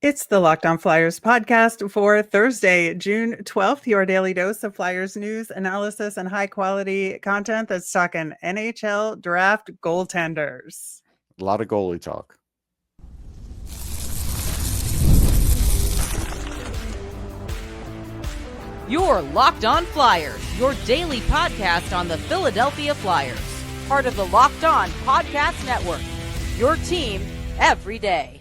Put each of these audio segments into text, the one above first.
It's the Locked On Flyers podcast for Thursday, June 12th, your daily dose of Flyers news, analysis, and high quality content that's talking NHL Draft goaltenders. A lot of goalie talk. You're Locked On Flyers, your daily podcast on the Philadelphia Flyers. Part of the Locked On Podcast Network, your team every day.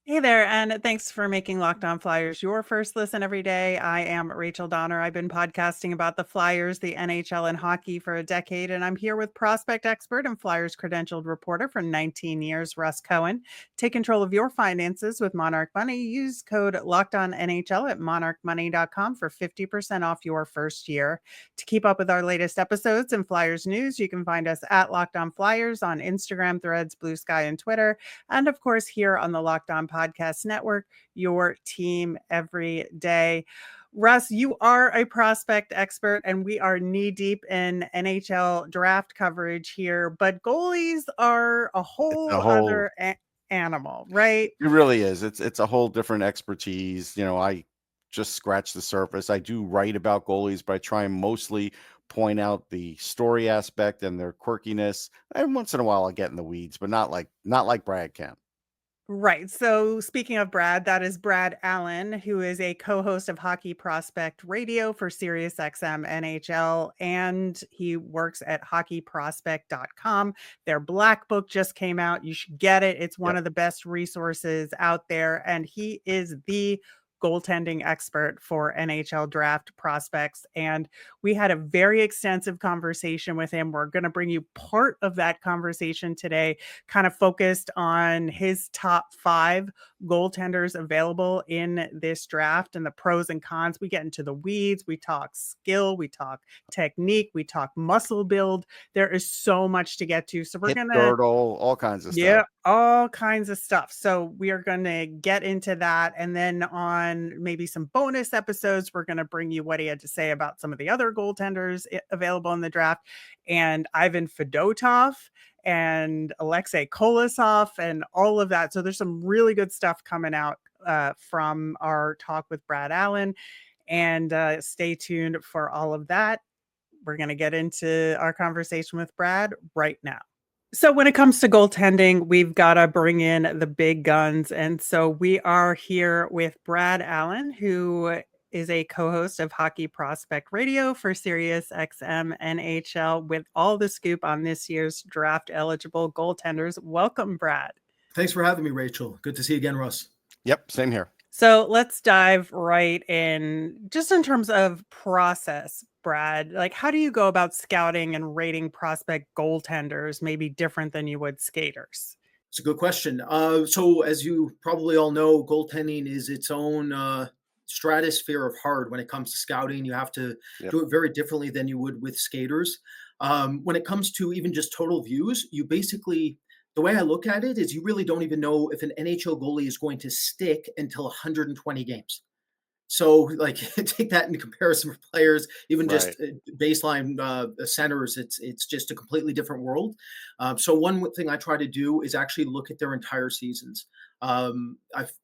Hey there, and thanks for making Locked On Flyers your first listen every day. I am Rachel Donner. I've been podcasting about the Flyers, the NHL, and hockey for a decade, and I'm here with prospect expert and Flyers credentialed reporter for 19 years, Russ Cohen. Take control of your finances with Monarch Money. Use code LOCKEDONNHL at monarchmoney.com for 50% off your first year. To keep up with our latest episodes and Flyers news, you can find us at Locked On Flyers on Instagram, Threads, Blue Sky, and Twitter, and of course here on the Locked On Podcast Network, your team every day. Russ, you are a prospect expert, and we are knee deep in NHL draft coverage here, but goalies are a whole other animal, right? It really is. It's a whole different expertise. I just scratched the surface. I do write about goalies, but I try and mostly point out the story aspect and their quirkiness. And once in a while, I get in the weeds, but not like Brad can. Right. So speaking of Brad, that is Brad Allen, who is a co-host of Hockey Prospect Radio for SiriusXM NHL, and he works at hockeyprospect.com. Their Black Book just came out. You should get it. It's one of the best resources out there, and he is the goaltending expert for NHL draft prospects. And we had a very extensive conversation with him. We're going to bring you part of that conversation today, kind of focused on his top 5 goaltenders available in this draft and the pros and cons. We get into the weeds. We talk skill. We talk technique. We talk muscle build. There is so much to get to. So we're going to all kinds of stuff. Yeah, all kinds of stuff. So we are going to get into that. And then on maybe some bonus episodes, we're going to bring you what he had to say about some of the other goaltenders available in the draft, and Ivan Fedotov and Alexei Kolasov and all of that. So there's some really good stuff coming out from our talk with Brad Allen, and stay tuned for all of that. We're going to get into our conversation with Brad right now. So when it comes to goaltending, we've got to bring in the big guns. And so we are here with Brad Allen, who is a co-host of Hockey Prospect Radio for SiriusXM NHL, with all the scoop on this year's draft eligible goaltenders. Welcome, Brad. Thanks for having me, Rachel. Good to see you again, Russ. Yep, same here. So let's dive right in, just in terms of process, Brad. Like, how do you go about scouting and rating prospect goaltenders, maybe different than you would skaters? It's a good question. So as you probably all know, goaltending is its own stratosphere of hard when it comes to scouting. You have to do it very differently than you would with skaters. When it comes to even just total views, you basically, the way I look at it is you really don't even know if an NHL goalie is going to stick until 120 games. So, like, take that into comparison for players, even just baseline centers. It's just a completely different world. So one thing I try to do is actually look at their entire seasons. I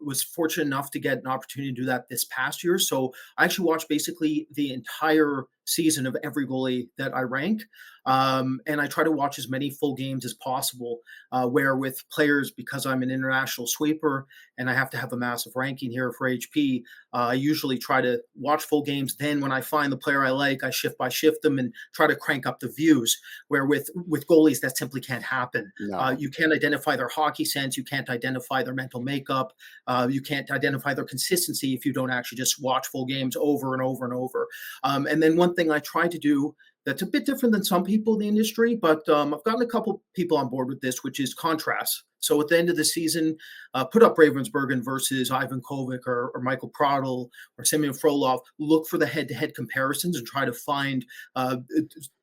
was fortunate enough to get an opportunity to do that this past year. So I actually watched basically the entire season of every goalie that I rank. And I try to watch as many full games as possible, where with players, because I'm an international sweeper and I have to have a massive ranking here for HP, I usually try to watch full games. Then when I find the player I like, I shift by shift them and try to crank up the views, where with goalies, that simply can't happen. No. You can't identify their hockey sense. You can't identify their mental makeup. You can't identify their consistency if you don't actually just watch full games over and over and over. And then one thing I try to do that's a bit different than some people in the industry, but I've gotten a couple people on board with this, which is contrast. So at the end of the season, put up Ravensbergen versus Ivankovic or Michael Pradel or Semyon Frolov. Look for the head-to-head comparisons and try to find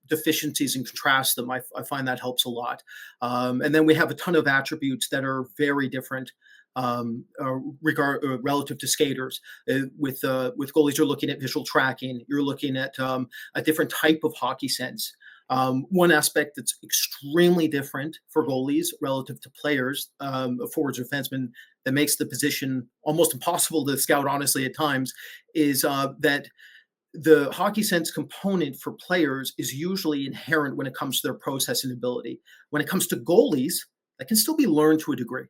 deficiencies and contrast them. I find that helps a lot. And then we have a ton of attributes that are very different relative to skaters. With goalies, you're looking at visual tracking. You're looking at a different type of hockey sense. One aspect that's extremely different for goalies relative to players, forwards or defensemen, that makes the position almost impossible to scout, honestly, at times, is that the hockey sense component for players is usually inherent when it comes to their processing ability. When it comes to goalies, that can still be learned to a degree.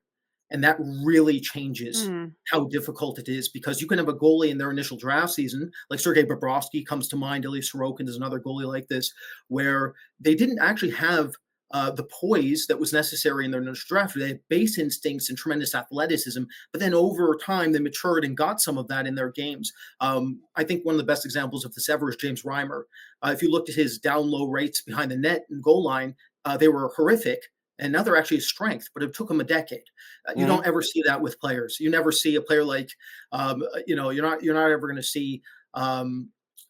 And that really changes how difficult it is, because you can have a goalie in their initial draft season, like Sergei Bobrovsky comes to mind, Ilya Sorokin is another goalie like this, where they didn't actually have the poise that was necessary in their initial draft. They had base instincts and tremendous athleticism, but then over time they matured and got some of that in their games. I think one of the best examples of this ever is James Reimer. If you looked at his down-low rates behind the net and goal line, they were horrific. And now they're actually a strength, but it took them a decade. You don't ever see that with players. You never see a player like, you're not ever going to see a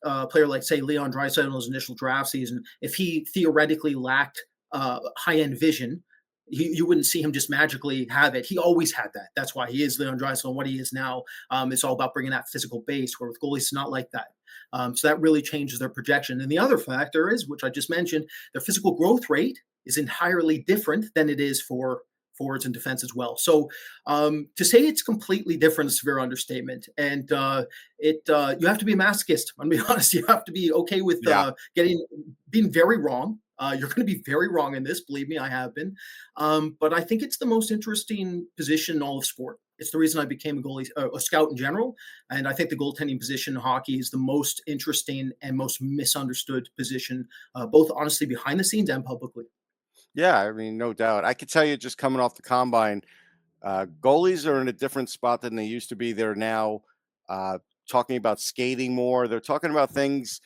player like, say, Leon Draisaitl in his initial draft season. If he theoretically lacked high-end vision, you wouldn't see him just magically have it. He always had that. That's why he is Leon Draisaitl and what he is now. It's all about bringing that physical base, where with goalies, it's not like that. So that really changes their projection. And the other factor is, which I just mentioned, their physical growth rate is entirely different than it is for forwards and defense as well. So to say it's completely different is a severe understatement. And you have to be a masochist. I'm going to be honest. You have to be okay with being very wrong. You're going to be very wrong in this. Believe me, I have been. But I think it's the most interesting position in all of sport. It's the reason I became a scout in general. And I think the goaltending position in hockey is the most interesting and most misunderstood position, both honestly behind the scenes and publicly. Yeah, I mean, no doubt. I could tell you, just coming off the combine, goalies are in a different spot than they used to be. They're now talking about skating more. They're talking about things,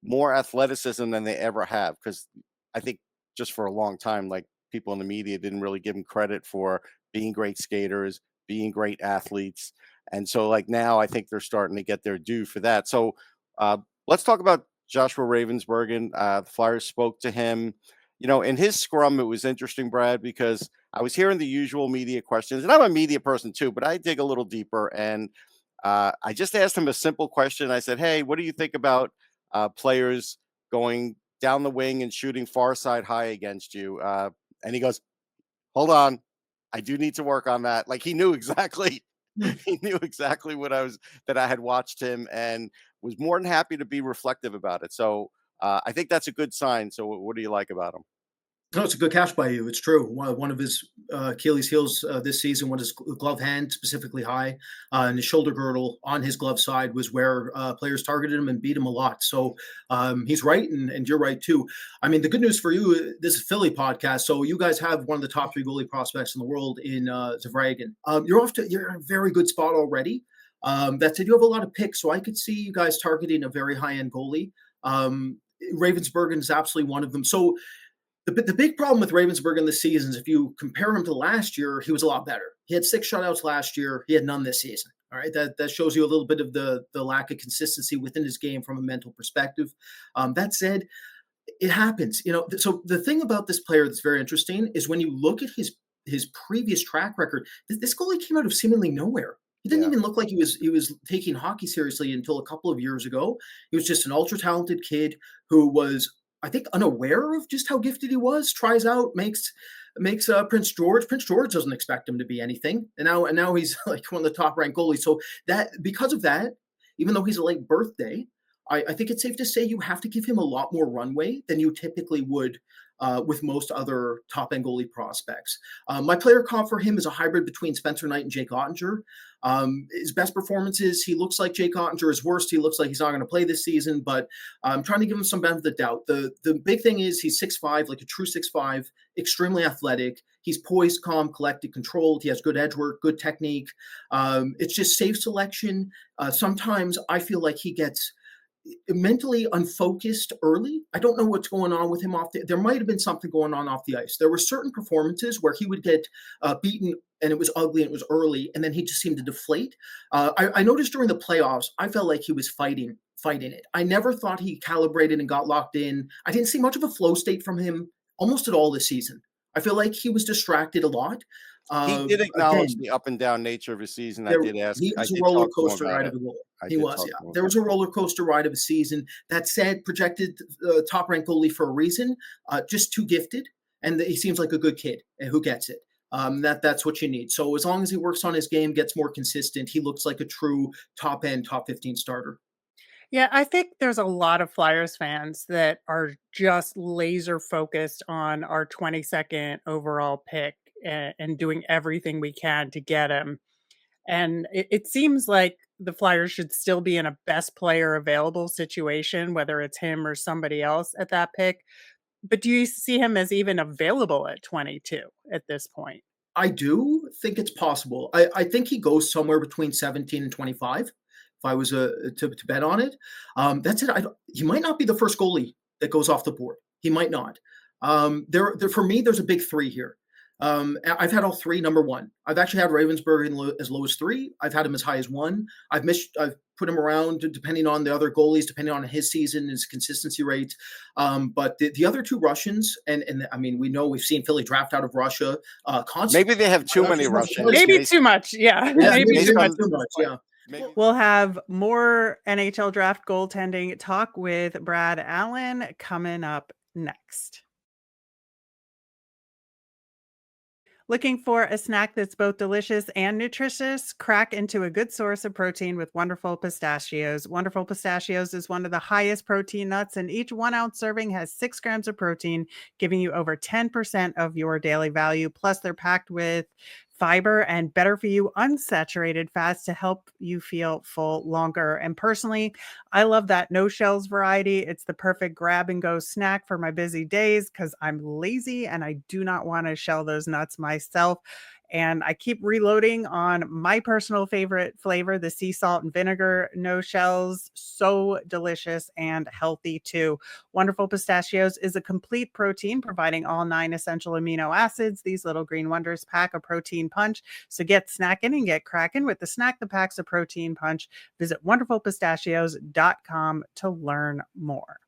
more athleticism than they ever have. Because I think just for a long time, like, people in the media didn't really give them credit for being great skaters, being great athletes. And so, like, now I think they're starting to get their due for that. So let's talk about Joshua Ravensbergen. The Flyers spoke to him. In his scrum, it was interesting, Brad, because I was hearing the usual media questions, and I'm a media person too, but I dig a little deeper. And I just asked him a simple question. I said, hey, what do you think about players going down the wing and shooting far side high against you? And he goes, hold on, I do need to work on that. Like, he knew exactly. He knew exactly that I had watched him, and was more than happy to be reflective about it. So I think that's a good sign. So what do you like about him? No, it's a good catch by you. It's true. One of his Achilles heels this season, when his glove hand specifically high, and his shoulder girdle on his glove side was where players targeted him and beat him a lot. So he's right, and you're right too. I mean, the good news for you, this is a Philly podcast, so you guys have one of the top 3 goalie prospects in the world in Zavragan. You're in a very good spot already. That said, you have a lot of picks, so I could see you guys targeting a very high-end goalie. Ravensbergen is absolutely one of them. So the big problem with Ravensbergen this season is, if you compare him to last year, he was a lot better. He had 6 shutouts last year. He had none this season. All right. That shows you a little bit of the lack of consistency within his game from a mental perspective. That said, it happens. So the thing about this player that's very interesting is, when you look at his previous track record, this goalie came out of seemingly nowhere. He didn't even look like he was taking hockey seriously until a couple of years ago. He was just an ultra-talented kid who was, I think, unaware of just how gifted he was. Tries out, makes Prince George. Prince George doesn't expect him to be anything, and now he's like one of the top-ranked goalies. So that, because of that, even though he's a late birthday, I think it's safe to say you have to give him a lot more runway than you typically would with most other top-end goalie prospects. My player comp for him is a hybrid between Spencer Knight and Jake Ottinger. His best performances, he looks like Jake Ottinger. His worst, he looks like he's not going to play this season, but I'm trying to give him some benefit of the doubt. The big thing is, he's 6'5", like a true 6'5", extremely athletic. He's poised, calm, collected, controlled. He has good edge work, good technique. It's just safe selection. Sometimes I feel like he gets mentally unfocused early. I don't know what's going on with him there might have been something going on off the ice. There were certain performances where he would get beaten, and it was ugly, and it was early, and then he just seemed to deflate. I noticed during the playoffs, I felt like he was fighting it. I never thought he calibrated and got locked in. I didn't see much of a flow state from him almost at all this season. I feel like he was distracted a lot. He did acknowledge the up and down nature of his season. I did ask. He was a roller coaster ride of a goal. I He did was, talk yeah. to him There about was a roller coaster ride of a season. That said, projected top ranked goalie for a reason. Just too gifted, and he seems like a good kid who gets it. That's what you need. So as long as he works on his game, gets more consistent, he looks like a true top end, top 15 starter. Yeah, I think there's a lot of Flyers fans that are just laser focused on our 22nd overall pick and doing everything we can to get him. And it seems like the Flyers should still be in a best player available situation, whether it's him or somebody else at that pick. But do you see him as even available at 22 at this point? I do think it's possible. I think he goes somewhere between 17 and 25. If I was to bet on it, that's it. He might not be the first goalie that goes off the board. He might not. There for me, there's a big three here. I've had all three number one. I've actually had Ravensbergen as low as 3. I've had him as high as 1. I've put him around depending on the other goalies, depending on his season, his consistency rate. But the other two Russians, and I mean, we know we've seen Philly draft out of Russia constantly. Maybe they have too many Russians. Maybe too much. Yeah. Yeah, Maybe too much. Yeah. We'll have more NHL draft goaltending talk with Brad Allen coming up next. Looking for a snack that's both delicious and nutritious? Crack into a good source of protein with Wonderful Pistachios. Wonderful Pistachios is one of the highest protein nuts, and each 1 ounce serving has 6 grams of protein, giving you over 10% of your daily value. Plus, they're packed with fiber and better for you unsaturated fats to help you feel full longer. And personally, I love that no shells variety. It's the perfect grab and go snack for my busy days because I'm lazy and I do not want to shell those nuts myself. And I keep reloading on my personal favorite flavor, the sea salt and vinegar no shells. So delicious and healthy too. Wonderful Pistachios is a complete protein, providing all 9 essential amino acids. These little green wonders pack a protein punch. So get snacking and get cracking with the snack that packs a protein punch. Visit wonderfulpistachios.com to learn more.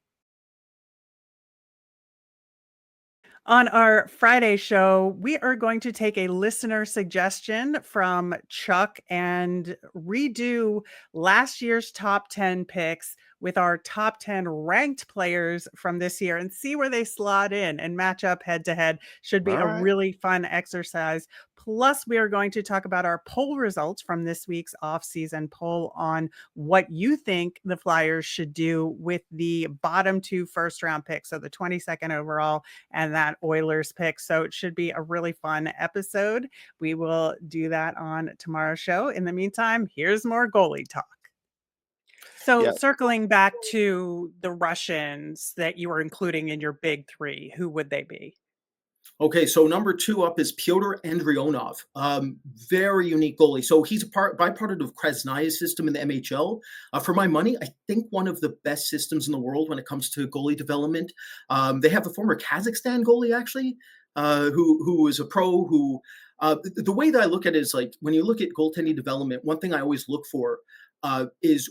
On our Friday show, we are going to take a listener suggestion from Chuck and redo last year's top 10 picks with our top 10 ranked players from this year and see where they slot in and match up head to head. Should be All a right. really fun exercise. Plus, we are going to talk about our poll results from this week's off-season poll on what you think the Flyers should do with the bottom 2 first-round picks, so the 22nd overall and that Oilers pick. So it should be a really fun episode. We will do that on tomorrow's show. In the meantime, here's more goalie talk. So Yeah. circling back to the Russians that you were including in your big 3, who would they be? Okay, so number 2 up is Pyotr Andreyanov. Very unique goalie. So he's a byproduct of Krasnaya's system in the MHL. For my money, I think one of the best systems in the world when it comes to goalie development. They have a former Kazakhstan goalie, actually, who is a pro who the way that I look at it is like when you look at goaltending development, one thing I always look for is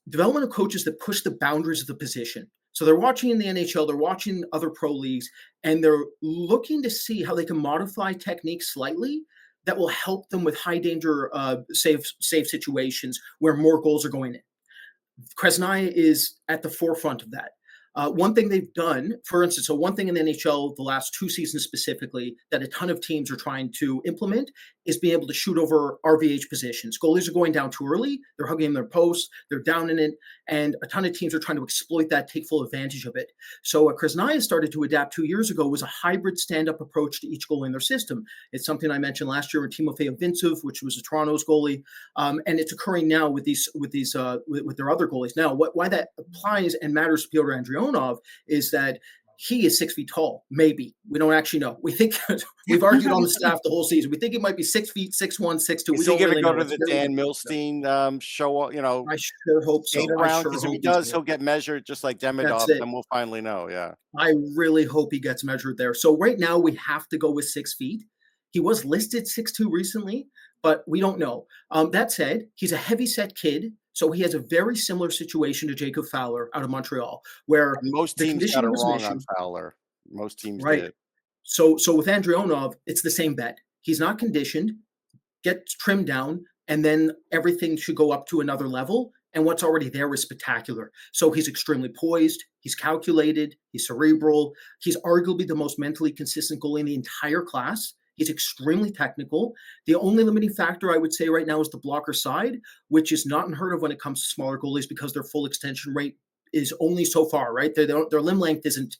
development of coaches that push the boundaries of the position. So they're watching in the NHL, they're watching other pro leagues, and they're looking to see how they can modify techniques slightly that will help them with high danger save situations where more goals are going in. Krasnaya is at the forefront of that. One thing they've done, for instance, so one thing in the NHL, the last 2 seasons specifically, that a ton of teams are trying to implement is being able to shoot over RVH positions. Goalies are going down too early. They're hugging their post. They're down in it. And a ton of teams are trying to exploit that, take full advantage of it. So what Krasnaya started to adapt 2 years ago was a hybrid stand-up approach to each goal in their system. It's something I mentioned last year with Timofey Avintsev, which was a Toronto's goalie. And it's occurring now with their other goalies. Now, why that applies and matters to Pyotr Andreyanov is that he is 6 feet tall. Maybe we don't actually know. We think we've argued on the staff the whole season. We think he might be 6 feet, 6'1", 6'2". Is he going to go to the Dan Milstein show? I sure hope so. Around because if he does, he'll get measured just like Demidov, and we'll finally know. Yeah, I really hope he gets measured there. So right now we have to go with 6 feet. He was listed 6'2" recently, but we don't know. That said, he's a heavy-set kid. So he has a very similar situation to Jacob Fowler out of Montreal, where most teams got it wrong on Fowler. Most teams did. So with Andreyanov, it's the same bet. He's not conditioned, gets trimmed down, and then everything should go up to another level. And what's already there is spectacular. So he's extremely poised. He's calculated. He's cerebral. He's arguably the most mentally consistent goalie in the entire class. He's extremely technical. The only limiting factor I would say right now is the blocker side, which is not unheard of when it comes to smaller goalies because their full extension rate is only so far, right? Their limb length isn't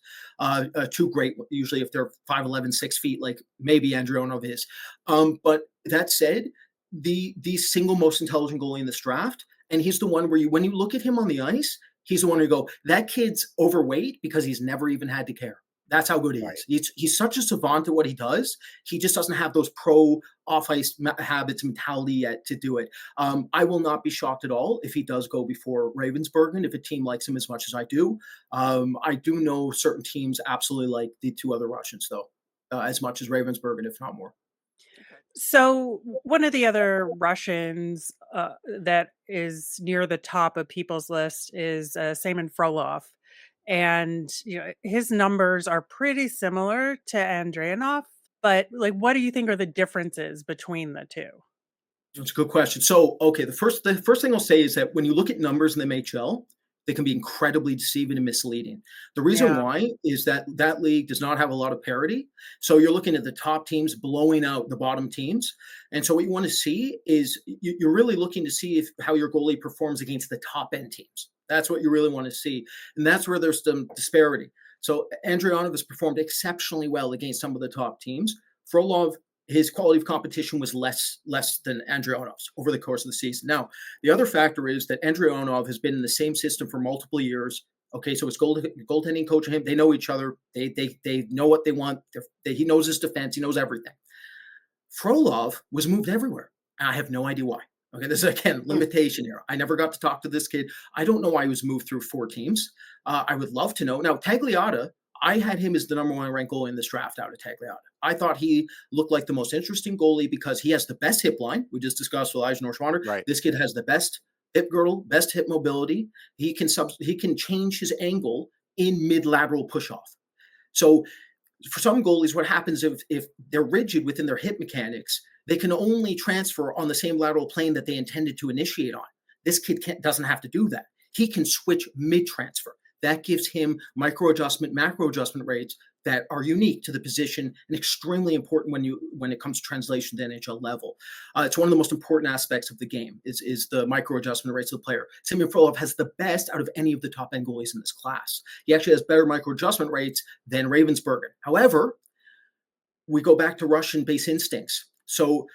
too great, usually if they're 5'11", 6 feet, like maybe Andreionov is. But that said, the single most intelligent goalie in this draft, and he's the one where when you look at him on the ice, he's the one where you go, that kid's overweight because he's never even had to care. That's how good he is. He's such a savant at what he does. He just doesn't have those pro off-ice habits, mentality yet to do it. I will not be shocked at all if he does go before Ravensbergen, if a team likes him as much as I do. I do know certain teams absolutely like the two other Russians, though, as much as Ravensbergen, if not more. So one of the other Russians that is near the top of people's list is Semyon Frolov. And his numbers are pretty similar to Andreyanov, but like, what do you think are the differences between the two? That's a good question. So, okay, the first thing I'll say is that when you look at numbers in the NHL, they can be incredibly deceiving and misleading. The reason why is that league does not have a lot of parity. So you're looking at the top teams blowing out the bottom teams. And so what you want to see is you're really looking to see how your goalie performs against the top end teams. That's what you really want to see. And that's where there's some disparity. So Andreyanov has performed exceptionally well against some of the top teams. Frolov, his quality of competition was less than Andreyanov's over the course of the season. Now, the other factor is that Andreyanov has been in the same system for multiple years. Okay, so his goaltending coach and him, they know each other. They know what they want. He knows his defense. He knows everything. Frolov was moved everywhere. And I have no idea why. Okay, this is, again, limitation here. I never got to talk to this kid. I don't know why he was moved through 4 teams. I would love to know. Now, Tagliata, I had him as the number 1 ranked goalie in this draft out of Tagliata. I thought he looked like the most interesting goalie because he has the best hip line. We just discussed with Elijah Norschwander. Right. This kid has the best hip girdle, best hip mobility. He can change his angle in mid-lateral push-off. So for some goalies, what happens if they're rigid within their hip mechanics, they can only transfer on the same lateral plane that they intended to initiate on. This kid doesn't have to do that. He can switch mid-transfer. That gives him micro adjustment, macro adjustment rates that are unique to the position and extremely important when it comes to translation to NHL level. It's one of the most important aspects of the game is the micro adjustment rates of the player. Semyon Frolov has the best out of any of the top end goalies in this class. He actually has better micro adjustment rates than Ravensbergen. However, we go back to Russian base instincts. So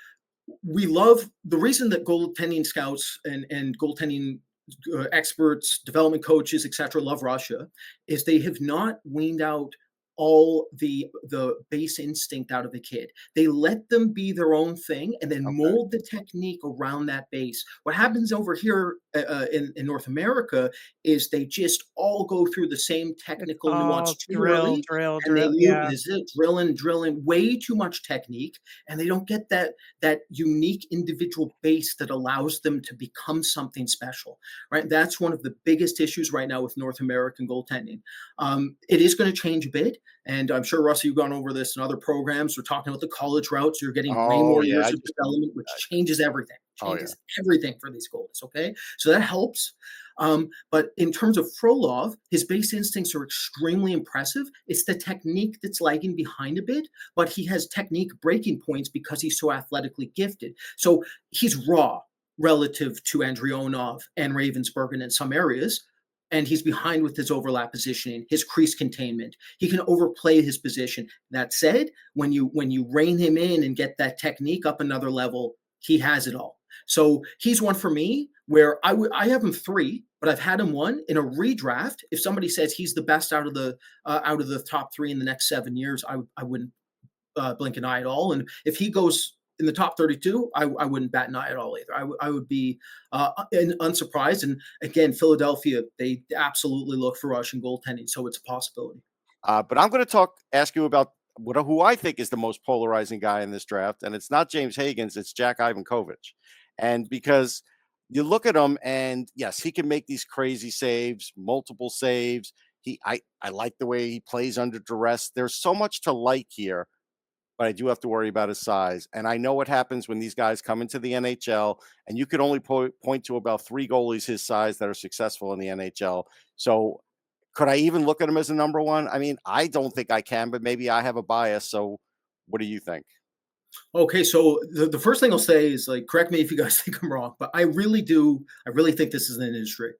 we love the reason that goaltending scouts and goaltending experts, development coaches, etc., love Russia is they have not weaned out all the base instinct out of a kid. They let them be their own thing and then mold the technique around that base. What happens over here in North America is they just all go through the same technical nuance too early. Drill, drilling, way too much technique, and they don't get that unique individual base that allows them to become something special, right? That's one of the biggest issues right now with North American goaltending. It is going to change a bit. And I'm sure, Russ, you've gone over this in other programs. We're talking about the college routes. You're getting way more years of development, which changes everything. Everything for these goalies, okay? So that helps. But in terms of Frolov, his base instincts are extremely impressive. It's the technique that's lagging behind a bit, but he has technique breaking points because he's so athletically gifted. So he's raw relative to Andreionov and Ravensbergen in some areas. And he's behind with his overlap positioning, his crease containment. He can overplay his position. That said, when you rein him in and get that technique up another level, he has it all. So he's one for me where I have him 3, but I've had him 1 in a redraft. If somebody says he's the best out of the top 3 in the next 7 years, I wouldn't blink an eye at all. And if he goes in the top 32, I wouldn't bat an eye at all either. I would be unsurprised. And again, Philadelphia, they absolutely look for Russian goaltending, so it's a possibility. But I'm going to ask you about who I think is the most polarizing guy in this draft, and it's not James Hagens, it's Jack Invakovic. And because you look at him, and yes, he can make these crazy saves, multiple saves. I like the way he plays under duress. There's so much to like here. but I do have to worry about his size. And I know what happens when these guys come into the NHL, and you could only point to about 3 goalies his size that are successful in the NHL. So could I even look at him as a number one? I mean, I don't think I can, but maybe I have a bias. So what do you think? Okay, so the first thing I'll say is, like, correct me if you guys think I'm wrong, but I really think this is an industry.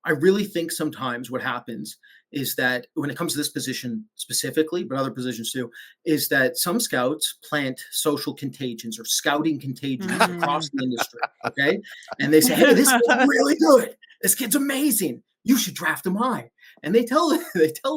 I really think sometimes what happens is that when it comes to this position specifically, but other positions too, is that some scouts plant social contagions or scouting contagions across the industry. Okay. And they say, hey, this is really good. This kid's amazing. You should draft him high. And they tell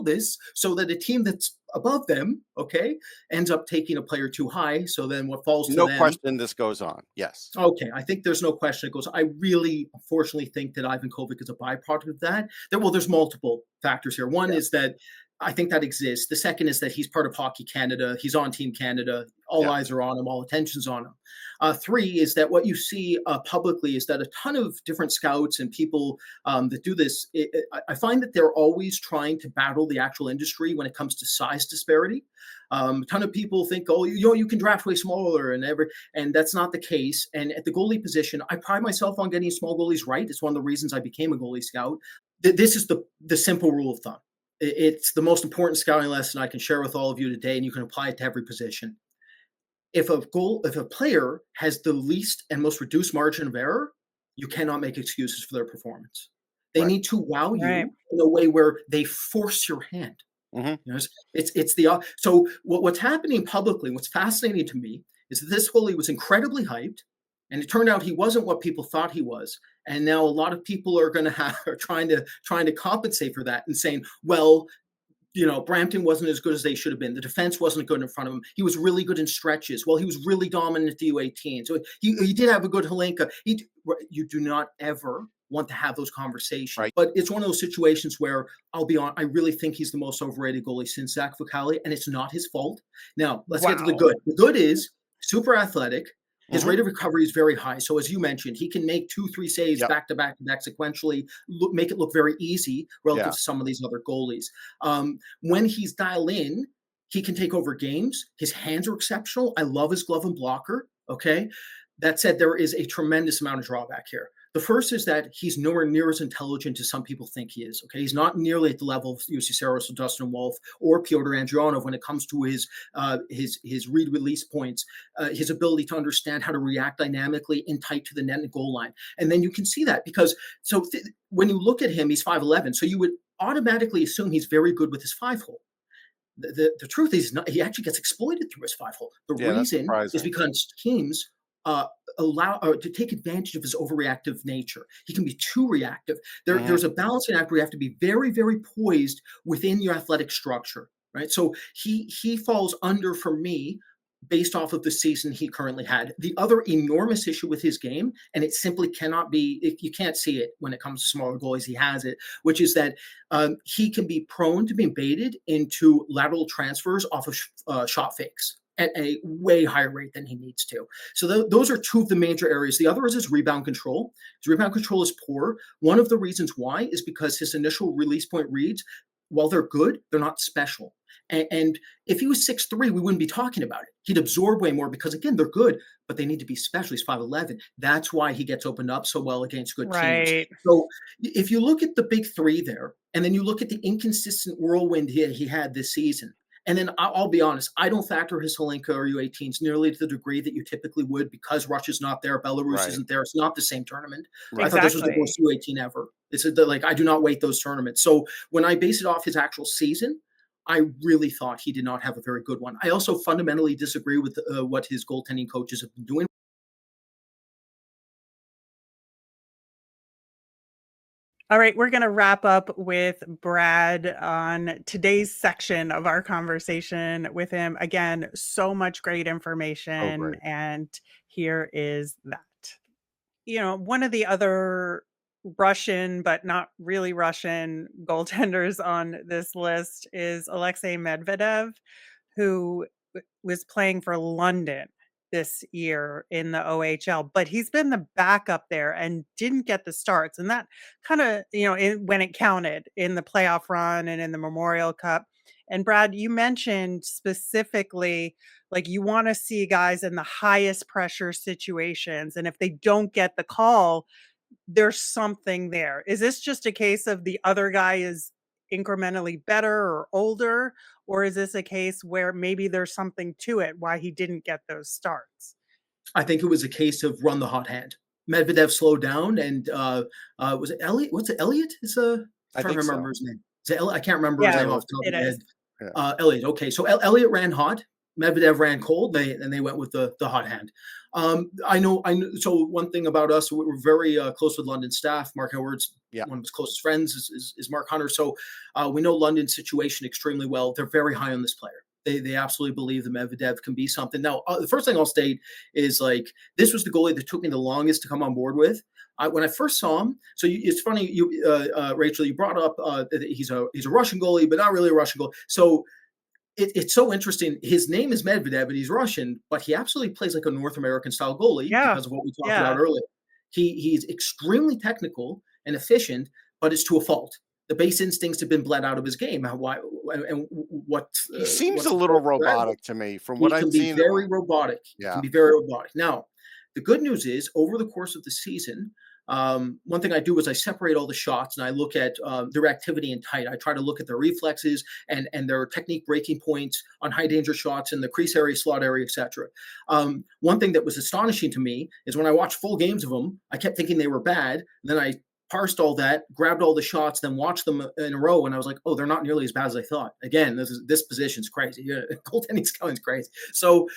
this so that a team that's above them, okay, ends up taking a player too high. So then what falls to them? No question this goes on. Yes. Okay. I think there's no question it goes. I really, unfortunately, think that Ivankovic is a byproduct of that. There's multiple factors here. One is that I think that exists. The second is that he's part of Hockey Canada. He's on Team Canada. All eyes are on him. All attention's on him. 3 is that what you see publicly is that a ton of different scouts and people that do this, I find that they're always trying to battle the actual industry when it comes to size disparity. A ton of people think, oh, you can draft way smaller and that's not the case. And at the goalie position, I pride myself on getting small goalies right. It's one of the reasons I became a goalie scout. This is the simple rule of thumb. It's the most important scouting lesson I can share with all of you today, and you can apply it to every position. If a player has the least and most reduced margin of error, you cannot make excuses for their performance. They need to wow you in a way where they force your hand. Mm-hmm. So what's happening publicly, what's fascinating to me is that this goalie was incredibly hyped, and it turned out he wasn't what people thought he was. And now a lot of people are trying to compensate for that and saying, well, Brampton wasn't as good as they should have been. The defense wasn't good in front of him. He was really good in stretches. Well, he was really dominant at the U18. So he did have a good Hlinka. You do not ever want to have those conversations. Right. But it's one of those situations where I'll be on. I really think he's the most overrated goalie since Zach Vakali, and it's not his fault. Now, let's get to the good. The good is super athletic. His rate of recovery is very high. So as you mentioned, he can make 2-3 saves back to back sequentially, make it look very easy relative to some of these other goalies. When he's dialed in, he can take over games. His hands are exceptional. I love his glove and blocker. Okay. That said, there is a tremendous amount of drawback here. The first is that he's nowhere near as intelligent as some people think he is. Okay, he's not nearly at the level of UC Saros or Dustin Wolf or Pyotr Andreyanov when it comes to his read release points, his ability to understand how to react dynamically in tight to the net and goal line. And then you can see that because when you look at him, he's 5'11", so you would automatically assume he's very good with his 5-hole. The truth is he actually gets exploited through his 5-hole. The reason is because teams allow to take advantage of his overreactive nature. He can be too reactive. There's a balancing act where you have to be very, very poised within your athletic structure, right? So he falls under for me based off of the season he currently had. The other enormous issue with his game, and it simply cannot be, you can't see it when it comes to smaller goalies, he has it, which is that he can be prone to being baited into lateral transfers off of shot fakes at a way higher rate than he needs to. So those are two of the major areas. The other is his rebound control. His rebound control is poor. One of the reasons why is because his initial release point reads, while they're good, they're not special. And if he was 6'3", we wouldn't be talking about it. He'd absorb way more because, again, they're good, but they need to be special. He's 5'11". That's why he gets opened up so well against good teams. So if you look at the big three there, and then you look at the inconsistent whirlwind he had this season, and then I'll be honest, I don't factor his Hlinka or U18s nearly to the degree that you typically would because Russia's not there, Belarus isn't there. It's not the same tournament. I thought this was the worst U18 ever. I do not weight those tournaments. So when I base it off his actual season, I really thought he did not have a very good one. I also fundamentally disagree with what his goaltending coaches have been doing. All right, we're going to wrap up with Brad on today's section of our conversation with him. Again, so much great information, and here is that. One of the other Russian, but not really Russian goaltenders on this list is Alexei Medvedevm, who was playing for London this year in the OHL, but he's been the backup there and didn't get the starts. And that kind of, when it counted in the playoff run and in the Memorial Cup, And Brad, you mentioned specifically, like, you want to see guys in the highest pressure situations. And if they don't get the call, there's something there. Is this just a case of the other guy is incrementally better or older? Or is this a case where maybe there's something to it why he didn't get those starts? I think it was a case of run the hot hand. Medvedev slowed down, and was it Elliot? What's it? Elliot? I Trying to think remember so. his name. Is it I can't remember his Yeah, name off the top it of my is. head. Yeah. Elliot. Okay, so Elliot ran hot. Medvedev ran cold. They went with the hot hand. I know. So one thing about us, we're very close with London staff. Mark Howard's Yeah. one of his closest friends is Mark Hunter. So we know London's situation extremely well. They're very high on this player. They absolutely believe that Medvedev can be something. Now, the first thing I'll state is, like, this was the goalie that took me the longest to come on board with. When I first saw him, so it's funny, Rachel, you brought up that he's a Russian goalie, but not really a Russian goalie. So it's so interesting. His name is Medvedev, and he's Russian, but he absolutely plays like a North American style goalie because of what we talked about earlier. He's extremely technical and efficient, but it's to a fault. The base instincts have been bled out of his game. Why and what? He seems a little robotic to me from what I've seen. He can be very robotic. Yeah. He can be very robotic. Now, the good news is, over the course of the season, one thing I do is I separate all the shots and I look at their activity in tight. I try to look at their reflexes and their technique breaking points on high danger shots in the crease area, slot area, etc. One thing that was astonishing to me is when I watched full games of them, I kept thinking they were bad. Then I parsed all that, grabbed all the shots, then watched them in a row, and I was like, oh, they're not nearly as bad as I thought. Again, this position's crazy. Goaltending scouting's crazy. So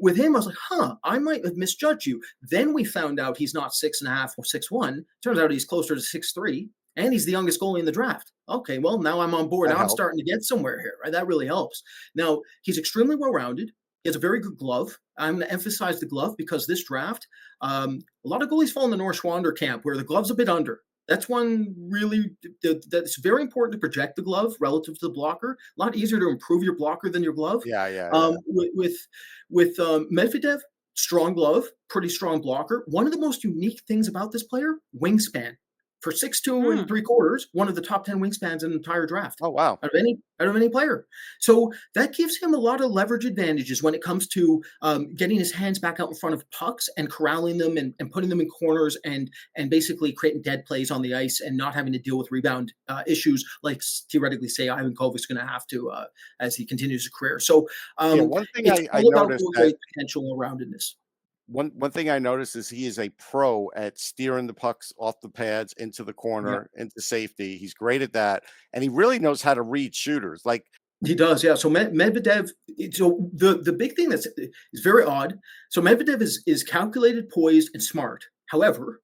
with him, I was like, I might have misjudged you. Then we found out he's not 6.5 or 6'1". Turns out he's closer to 6'3", and he's the youngest goalie in the draft. Okay, well, now I'm on board. Now I'm starting to get somewhere here, right? That really helps. Now, he's extremely well-rounded. He has a very good glove. I'm going to emphasize the glove because this draft, a lot of goalies fall in the Norris Schwander camp where the glove's a bit under. That's one really that's very important to project the glove relative to the blocker. A lot easier to improve your blocker than your glove. Yeah. With Medvedev, strong glove, pretty strong blocker. One of the most unique things about this player, wingspan. For 6'2" and 3/4, one of the top 10 wingspans in the entire draft. Oh, wow. Out of any player. So that gives him a lot of leverage advantages when it comes to getting his hands back out in front of pucks and corralling them and putting them in corners and basically creating dead plays on the ice and not having to deal with rebound issues like theoretically say Ivankovic's going to have to as he continues his career. So one thing I noticed great potential roundedness. One thing I noticed is he is a pro at steering the pucks off the pads into the corner, into safety. He's great at that. And he really knows how to read shooters. Like, he does, yeah. So Medvedev, so the big thing is very odd. So Medvedev is calculated, poised, and smart. However,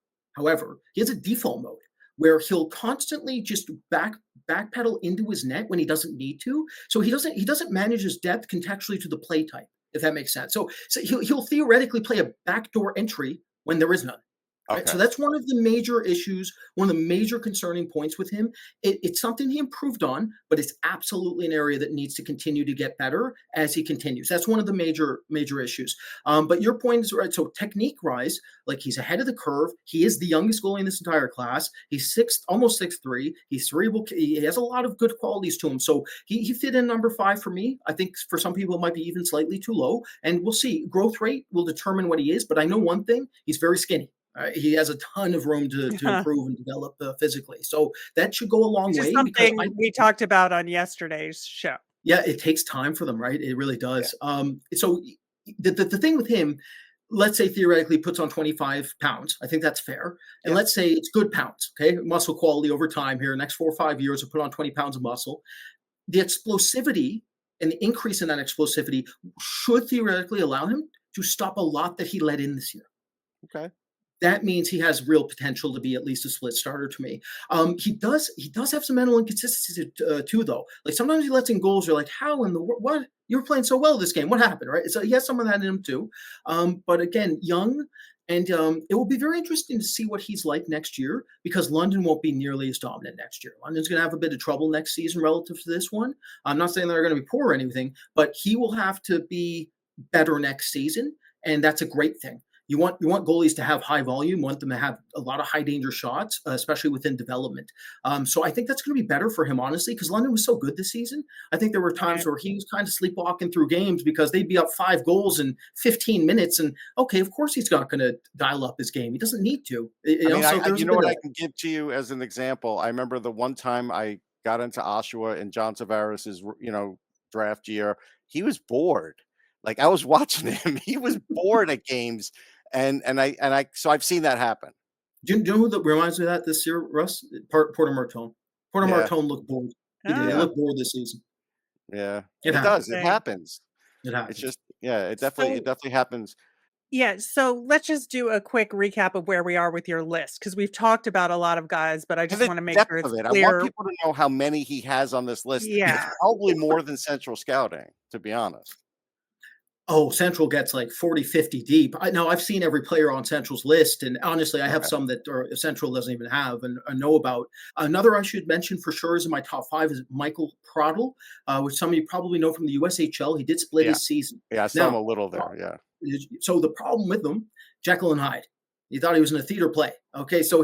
he has a default mode where he'll constantly just backpedal into his net when he doesn't need to. So he doesn't manage his depth contextually to the play type, if that makes sense. So he'll theoretically play a backdoor entry when there is none. Right? Okay. So that's one of the major issues, one of the major concerning points with him. It's something he improved on, but it's absolutely an area that needs to continue to get better as he continues. That's one of the major issues. But your point is right. So technique rise, like he's ahead of the curve. He is the youngest goalie in this entire class. He's almost 6'3". He's cerebral. He has a lot of good qualities to him. So he fit in number 5 for me. I think for some people it might be even slightly too low. And we'll see. Growth rate will determine what he is. But I know one thing: he's very skinny. He has a ton of room to improve and develop physically. So that should go a long way. Something we talked about on yesterday's show. Yeah, it takes time for them, right? It really does. Yeah. So the thing with him, let's say theoretically puts on 25 pounds. I think that's fair. And let's say it's good pounds, okay? Muscle quality over time here. Next 4 or 5 years, will put on 20 pounds of muscle. The explosivity and the increase in that explosivity should theoretically allow him to stop a lot that he let in this year. Okay. That means he has real potential to be at least a split starter to me. He does have some mental inconsistencies too, though. Like sometimes he lets in goals. You're like, how in the world? What? You were playing so well this game. What happened? Right? So he has some of that in him too. But again, young, and it will be very interesting to see what he's like next year because London won't be nearly as dominant next year. London's going to have a bit of trouble next season relative to this one. I'm not saying they're going to be poor or anything, but he will have to be better next season, and that's a great thing. You want goalies to have high volume, want them to have a lot of high danger shots, especially within development. So I think that's going to be better for him, honestly, because London was so good this season. I think there were times where he was kind of sleepwalking through games because they'd be up 5 goals in 15 minutes. And okay, of course he's not going to dial up his game. He doesn't need to. You know what I can give to you as an example? I remember the one time I got into Oshawa in John Tavares's, draft year. He was bored. Like, I was watching him. He was bored at games. So I've seen that happen. Do you know who that reminds me of that this year, Russ? Porter Martone. Porter Martone looked bored. He looked bored this season. Yeah, it does. It happens. It happens. It's just, it definitely happens. Yeah, so let's just do a quick recap of where we are with your list, because we've talked about a lot of guys, but I just want to make sure it's clear. I want people to know how many he has on this list. Yeah. It's probably more than Central Scouting, to be honest. Oh, Central gets like 40, 50 deep. I've seen every player on Central's list, and honestly, I have some that Central doesn't even have and know about. Another I should mention for sure is in my top 5 is Michal Pradel, which some of you probably know from the USHL. He did split his season. Yeah, I saw him a little there, yeah. So the problem with him, Jekyll and Hyde. He thought he was in a theater play. Okay, so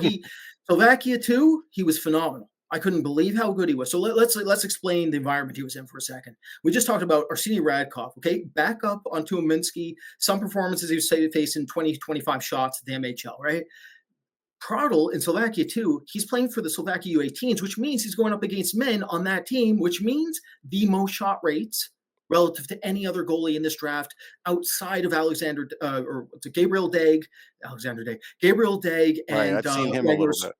Slovakia too, he was phenomenal. I couldn't believe how good he was. So let's explain the environment he was in for a second. We just talked about Arseny Radkov. Okay, back up onto Minsky. Some performances he was facing 20, 25 shots at the MHL, right? Pradel in Slovakia too, he's playing for the Slovakia U18s, which means he's going up against men on that team, which means the most shot rates relative to any other goalie in this draft outside of Gabriel Daigle, and I've seen him a little bit.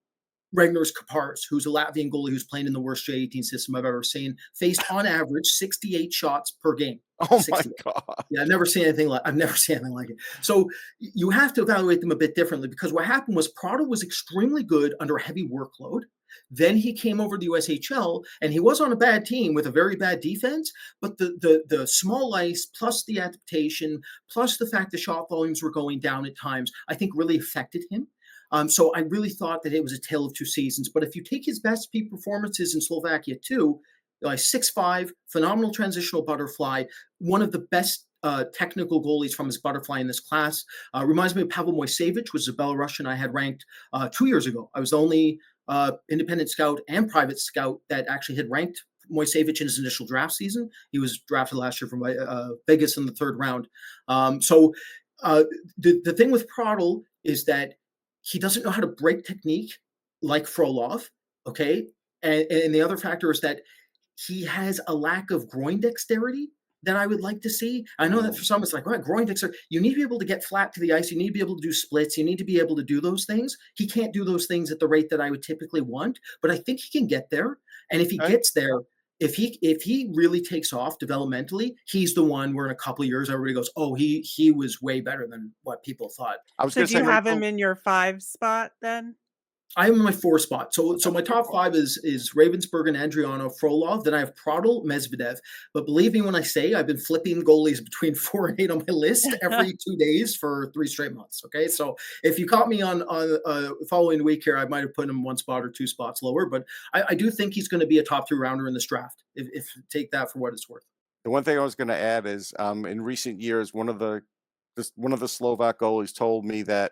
Ragnars Kapars, who's a Latvian goalie who's playing in the worst J18 system I've ever seen, faced on average 68 shots per game. Oh 68. My God. Yeah, I've never seen anything like it. So you have to evaluate them a bit differently, because what happened was Pradel was extremely good under a heavy workload. Then he came over to the USHL, and he was on a bad team with a very bad defense, but the small ice plus the adaptation plus the fact the shot volumes were going down at times, I think really affected him. So I really thought that it was a tale of two seasons. But if you take his best peak performances in Slovakia too, 6'5", phenomenal transitional butterfly, one of the best technical goalies from his butterfly in this class. Reminds me of Pavel Moisevich, which is a Belarusian I had ranked 2 years ago. I was the only independent scout and private scout that actually had ranked Moisevich in his initial draft season. He was drafted last year from Vegas in the 3rd round. So the thing with Pradel is that he doesn't know how to break technique like Frolov, okay? And the other factor is that he has a lack of groin dexterity that I would like to see. I know that for some it's like, well, groin dexterity. You need to be able to get flat to the ice. You need to be able to do splits. You need to be able to do those things. He can't do those things at the rate that I would typically want, but I think he can get there. And if he gets there, if he really takes off developmentally, he's the one where in a couple of years everybody goes, oh, he was way better than what people thought. So do you have him in your 5 spot then? I'm in my 4 spot. So my top 5 is Ravensbergen, Andreyanov, Frolov. Then I have Pradel, Medvidev. But believe me when I say I've been flipping goalies between 4 and 8 on my list every 2 days for 3 straight months. Okay, so if you caught me on following week here, I might have put him 1 spot or 2 spots lower. But I do think he's going to be a top 3 rounder in this draft. If take that for what it's worth. The one thing I was going to add is in recent years, one of the Slovak goalies told me that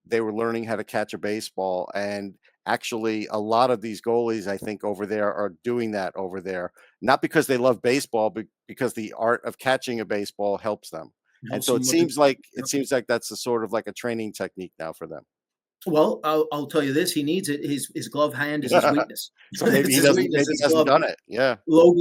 they were learning how to catch a baseball, and actually a lot of these goalies I think over there are doing that over there, not because they love baseball, but because the art of catching a baseball helps them. And so it seems like that's a sort of like a training technique now for them. Well, I'll tell you this: he needs it. His glove hand is his weakness. So maybe he hasn't done it. Yeah, low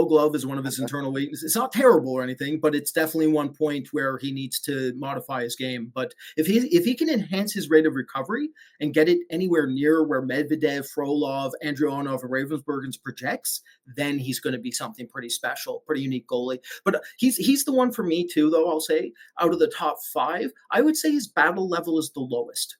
glove is one of his internal weaknesses. It's not terrible or anything, but it's definitely one point where he needs to modify his game. But if he can enhance his rate of recovery and get it anywhere near where Medvidev, Frolov, Andreyanov, and Ravensbergen's projects, then he's going to be something pretty special, pretty unique goalie. But he's the one for me too, though. I'll say out of the top 5, I would say his battle level is the lowest.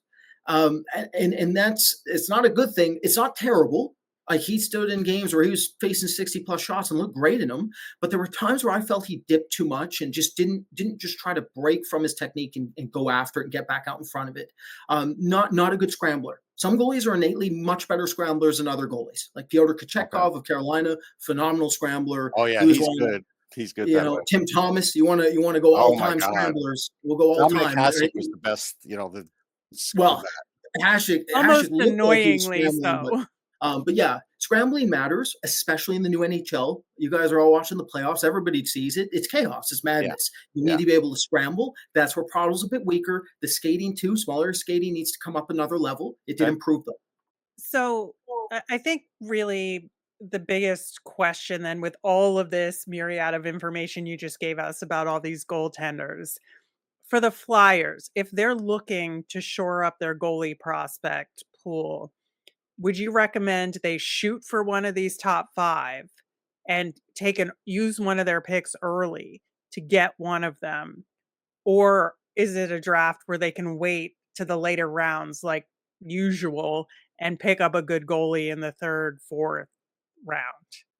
And it's not a good thing. It's not terrible. Like he stood in games where he was facing 60 plus shots and looked great in them. But there were times where I felt he dipped too much and just didn't just try to break from his technique and go after it and get back out in front of it. Not a good scrambler. Some goalies are innately much better scramblers than other goalies. Like Pyotr Andreyanov of Carolina, phenomenal scrambler. Oh yeah, he's good. He's good that way. Tim Thomas, you want to go Oh my all-time God. scramblers. We'll go Dominic all-time. Hasek was the best, the Well, Hasek Almost looked like he was annoyingly scrambling, so. but yeah, scrambling matters, especially in the new NHL. You guys are all watching the playoffs. Everybody sees it. It's chaos. It's madness. You need to be able to scramble. That's where Pradl's a bit weaker. The skating too, smaller skating needs to come up another level. It did improve though. So I think really the biggest question then, with all of this myriad of information you just gave us about all these goaltenders, for the Flyers, if they're looking to shore up their goalie prospect pool, would you recommend they shoot for one of these top 5 and use one of their picks early to get one of them? Or is it a draft where they can wait to the later rounds like usual and pick up a good goalie in the 3rd, 4th round?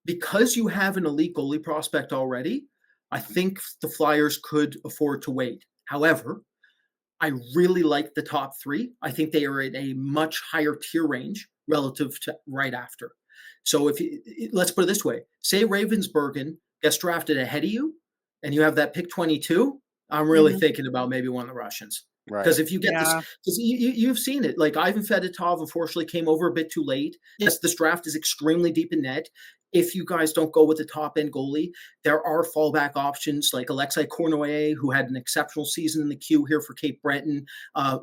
Because you have an elite goalie prospect already, I think the Flyers could afford to wait. However, I really like the top 3. I think they are in a much higher tier range relative to right after. So let's put it this way, say Ravensbergen gets drafted ahead of you and you have that pick 22, I'm really thinking about maybe one of the Russians. Because if you get this, because you've seen it, like Ivan Fedotov unfortunately came over a bit too late. Yes, this draft is extremely deep in net. If you guys don't go with the top end goalie, there are fallback options like Alexei Medvedevm, who had an exceptional season in the queue here for Cape Breton.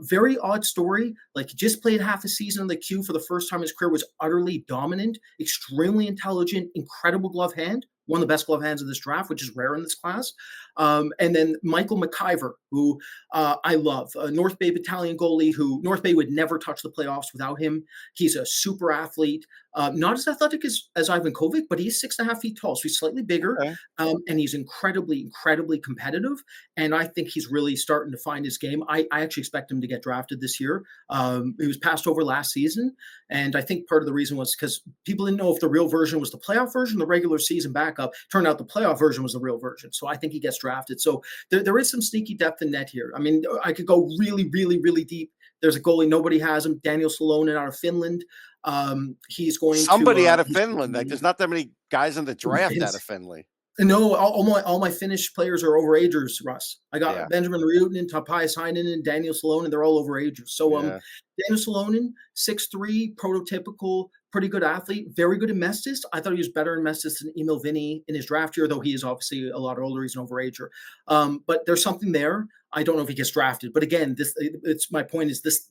Very odd story. Like, he just played half a season in the queue for the first time in his career, was utterly dominant, extremely intelligent, incredible glove hand. One of the best glove hands of this draft, which is rare in this class. And then Michael McIver, who I love, a North Bay Battalion goalie who North Bay would never touch the playoffs without him. He's a super athlete, not as athletic as Ivankovic, but he's 6.5 feet tall, so he's slightly bigger, and he's incredibly, incredibly competitive. And I think he's really starting to find his game. I actually expect him to get drafted this year. He was passed over last season, and I think part of the reason was because people didn't know if the real version was the playoff version, the regular season backup. Turned out the playoff version was the real version, so I think he gets drafted. So there is some sneaky depth in net here. I mean, I could go really, really, really deep. There's a goalie, nobody has him, Daniel Salonen out of Finland. He's going somebody out of Finland. Like, there's not that many guys in the draft out of Finland. No, all my Finnish players are overagers, Russ. I got Benjamin Ryutin, Tapais Heinen, and Daniel Salonen. They're all overagers. So Daniel Salonen, 6'3", prototypical, pretty good athlete, very good in Mestis. I thought he was better in Mestis than Emil Vinny in his draft year, though he is obviously a lot older. He's an overager. But there's something there. I don't know if he gets drafted. But again, my point is this.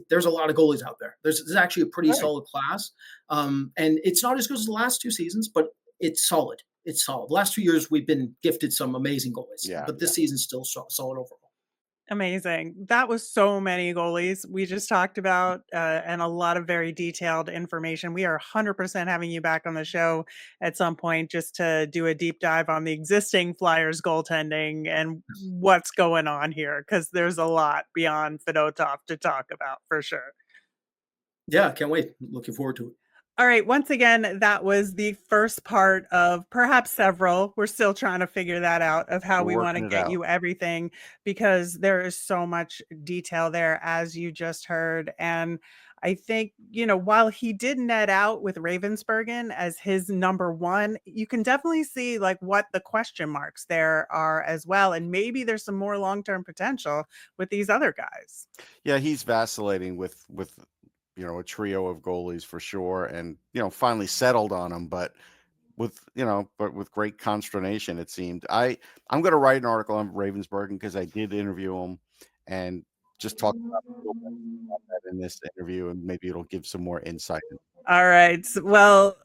There's a lot of goalies out there. There's actually a pretty solid class. And it's not as good as the last 2 seasons, but it's solid. It's solid. The last 2 years, we've been gifted some amazing goalies, but this season's still solid overall. Amazing. That was so many goalies we just talked about, and a lot of very detailed information. We are 100% having you back on the show at some point just to do a deep dive on the existing Flyers goaltending and what's going on here, because there's a lot beyond Fedotov to talk about for sure. Yeah, can't wait. Looking forward to it. All right. Once again, that was the first part of perhaps several. We're still trying to figure that out, of how we want to get you everything, because there is so much detail there, as you just heard. And I think, while he did net out with Ravensbergen as his number 1, you can definitely see like what the question marks there are as well. And maybe there's some more long-term potential with these other guys. Yeah, he's vacillating with a trio of goalies for sure, and finally settled on him, but with great consternation, it seemed. I'm going to write an article on Ravensbergen because I did interview him and just talk about that in this interview, and maybe it'll give some more insight. All right. Well,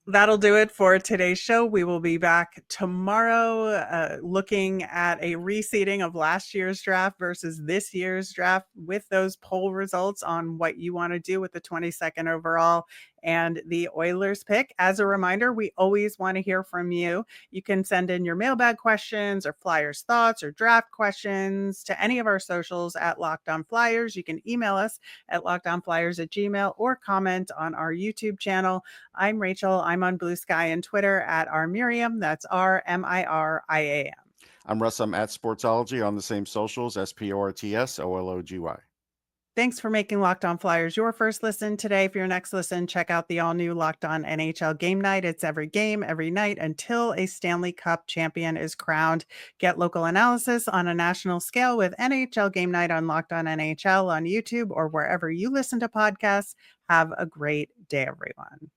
that'll do it for today's show. We will be back tomorrow looking at a reseeding of last year's draft versus this year's draft, with those poll results on what you want to do with the 22nd overall and the Oilers pick. As a reminder, we always want to hear from you. You can send in your mailbag questions or Flyers thoughts or draft questions to any of our socials at Locked On Flyers. You can email us at lockedonflyers@gmail.com or comment on our YouTube channel. I'm Rachel. I'm on Blue Sky and Twitter at rmiriam. That's RMIRIAM. I'm Russ. I'm at Sportsology on the same socials, SPORTSOLOGY. Thanks for making Locked On Flyers your first listen today. For your next listen, check out the all-new Locked On NHL Game Night. It's every game, every night until a Stanley Cup champion is crowned. Get local analysis on a national scale with NHL Game Night on Locked On NHL on YouTube or wherever you listen to podcasts. Have a great day, everyone.